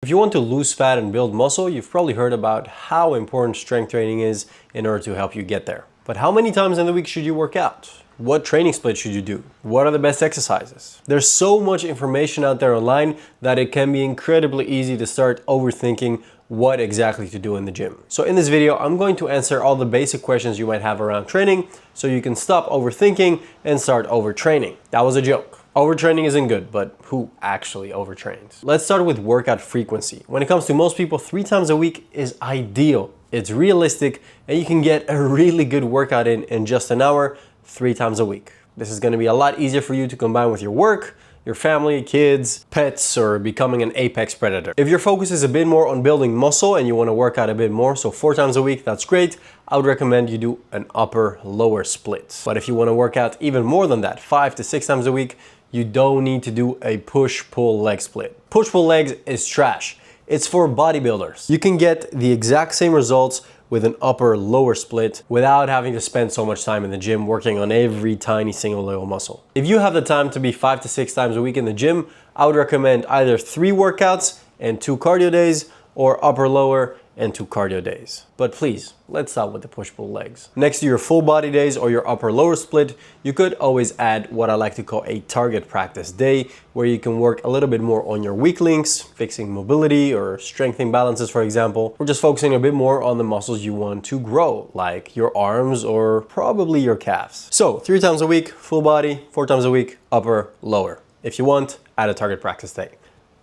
If you want to lose fat and build muscle, you've probably heard about how important strength training is in order to help you get there. But how many times in the week should you work out? What training split should you do? What are the best exercises? There's so much information out there online that it can be incredibly easy to start overthinking what exactly to do in the gym. So in this video, I'm going to answer all the basic questions you might have around training so you can stop overthinking and start overtraining. That was a joke. Overtraining isn't good, but who actually overtrains? Let's start with workout frequency. When it comes to most people, 3 times a week is ideal. It's realistic and you can get a really good workout in just an hour, 3 times a week. This is going to be a lot easier for you to combine with your work, your family, kids, pets, or becoming an apex predator. If your focus is a bit more on building muscle and you want to work out a bit more, so 4 times a week, that's great. I would recommend you do an upper-lower split. But if you want to work out even more than that, 5 to 6 times a week, you don't need to do a push-pull leg split. Push-pull legs is trash. It's for bodybuilders. You can get the exact same results with an upper-lower split without having to spend so much time in the gym working on every tiny single little muscle. If you have the time to be 5 to 6 times a week in the gym, I would recommend either 3 workouts and 2 cardio days or upper-lower and 2 cardio days. But please, let's start with the push-pull legs. Next to your full body days or your upper-lower split, you could always add what I like to call a target practice day, where you can work a little bit more on your weak links, fixing mobility or strengthening balances, for example, or just focusing a bit more on the muscles you want to grow, like your arms or probably your calves. So 3 times a week, full body, 4 times a week, upper-lower. If you want, add a target practice day.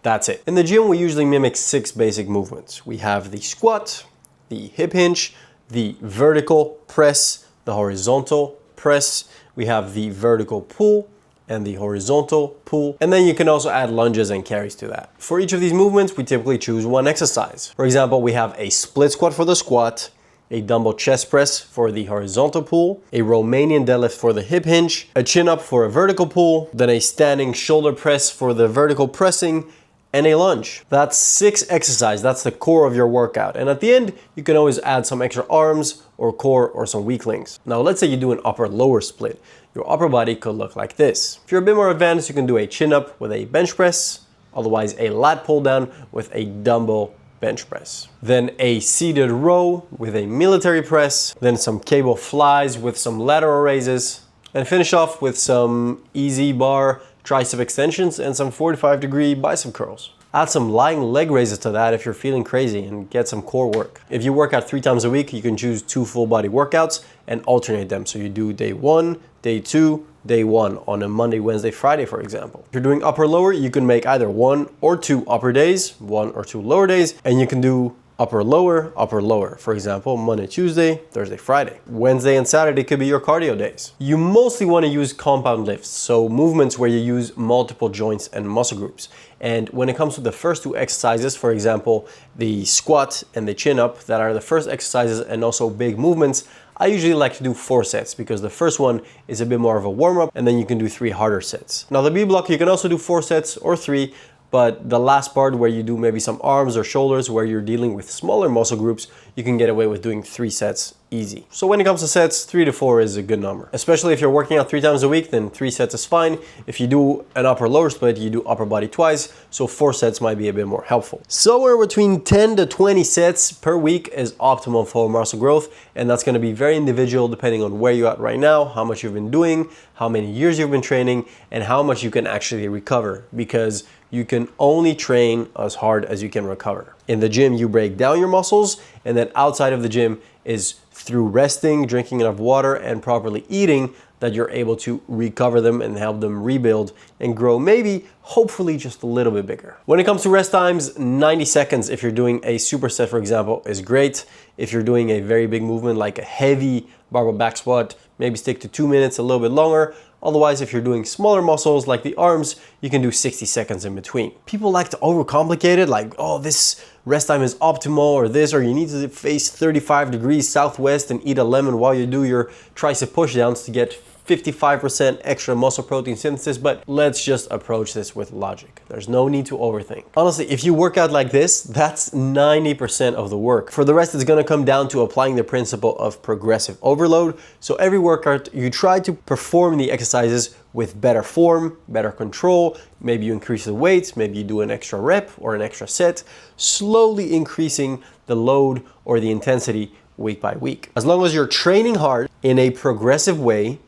That's it. In the gym, we usually mimic 6 basic movements. We have the squat, the hip hinge, the vertical press, the horizontal press. We have the vertical pull and the horizontal pull. And then you can also add lunges and carries to that. For each of these movements, we typically choose one exercise. For example, we have a split squat for the squat, a dumbbell chest press for the horizontal pull, a Romanian deadlift for the hip hinge, a chin up for a vertical pull, then a standing shoulder press for the vertical pressing, and a lunge. That's 6 exercises. That's the core of your workout. And at the end, you can always add some extra arms or core or some weak links. Now, let's say you do an upper-lower split. Your upper body could look like this. If you're a bit more advanced, you can do a chin up with a bench press, otherwise a lat pull down with a dumbbell bench press. Then a seated row with a military press, then some cable flies with some lateral raises, and finish off with some easy bar tricep extensions and some 45-degree bicep curls. Add some lying leg raises to that if you're feeling crazy and get some core work. If you work out 3 times a week, you can choose 2 full body workouts and alternate them. So you do day 1, day 2, day 1 on a Monday, Wednesday, Friday, for example. If you're doing upper lower, you can make either 1 or 2 upper days, 1 or 2 lower days, and you can do upper lower. For example, Monday, Tuesday, Thursday, Friday. Wednesday and Saturday could be your cardio days. You mostly want to use compound lifts, so movements where you use multiple joints and muscle groups. And when it comes to the first 2 exercises, for example, the squat and the chin up, that are the first exercises and also big movements, I usually like to do 4 sets because the first one is a bit more of a warm-up and then you can do 3 harder sets. Now the B block, you can also do 4 sets or 3, but the last part where you do maybe some arms or shoulders where you're dealing with smaller muscle groups, you can get away with doing 3 sets easy. So when it comes to sets, 3 to 4 is a good number. Especially if you're working out 3 times a week, then 3 sets is fine. If you do an upper-lower split, you do upper body twice, so 4 sets might be a bit more helpful. Somewhere between 10 to 20 sets per week is optimal for muscle growth, and that's gonna be very individual depending on where you're at right now, how much you've been doing, how many years you've been training, and how much you can actually recover, because you can only train as hard as you can recover. In the gym, you break down your muscles, and then outside of the gym is through resting, drinking enough water, and properly eating that you're able to recover them and help them rebuild and grow, maybe, hopefully, just a little bit bigger. When it comes to rest times, 90 seconds if you're doing a superset, for example, is great. If you're doing a very big movement like a heavy barbell back squat, maybe stick to 2 minutes, a little bit longer. Otherwise, if you're doing smaller muscles like the arms, you can do 60 seconds in between. People like to overcomplicate it, like, oh, this rest time is optimal, or this, or you need to face 35 degrees southwest and eat a lemon while you do your tricep pushdowns to get 55% extra muscle protein synthesis, but let's just approach this with logic. There's no need to overthink. Honestly, if you work out like this, that's 90% of the work. For the rest, it's gonna come down to applying the principle of progressive overload. So every workout, you try to perform the exercises with better form, better control. Maybe you increase the weight, maybe you do an extra rep or an extra set, slowly increasing the load or the intensity week by week. As long as you're training hard in a progressive way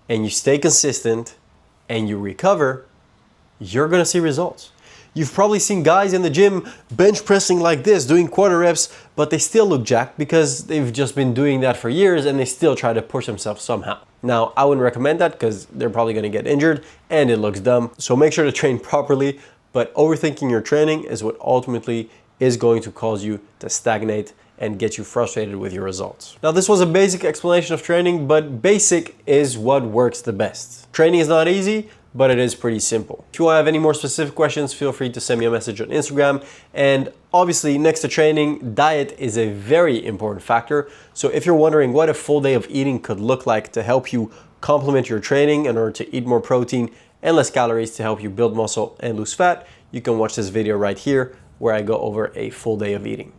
and you stay consistent and you recover, you're gonna see results. You've probably seen guys in the gym bench pressing like this, doing quarter reps, but they still look jacked because they've just been doing that for years and they still try to push themselves somehow. Now, I wouldn't recommend that because they're probably gonna get injured and it looks dumb. So make sure to train properly, but overthinking your training is what ultimately is going to cause you to stagnate and get you frustrated with your results. Now, this was a basic explanation of training, but basic is what works the best. Training is not easy, but it is pretty simple. If you have any more specific questions, feel free to send me a message on Instagram. And obviously, next to training, diet is a very important factor. So if you're wondering what a full day of eating could look like to help you complement your training in order to eat more protein and less calories to help you build muscle and lose fat, you can watch this video right here where I go over a full day of eating.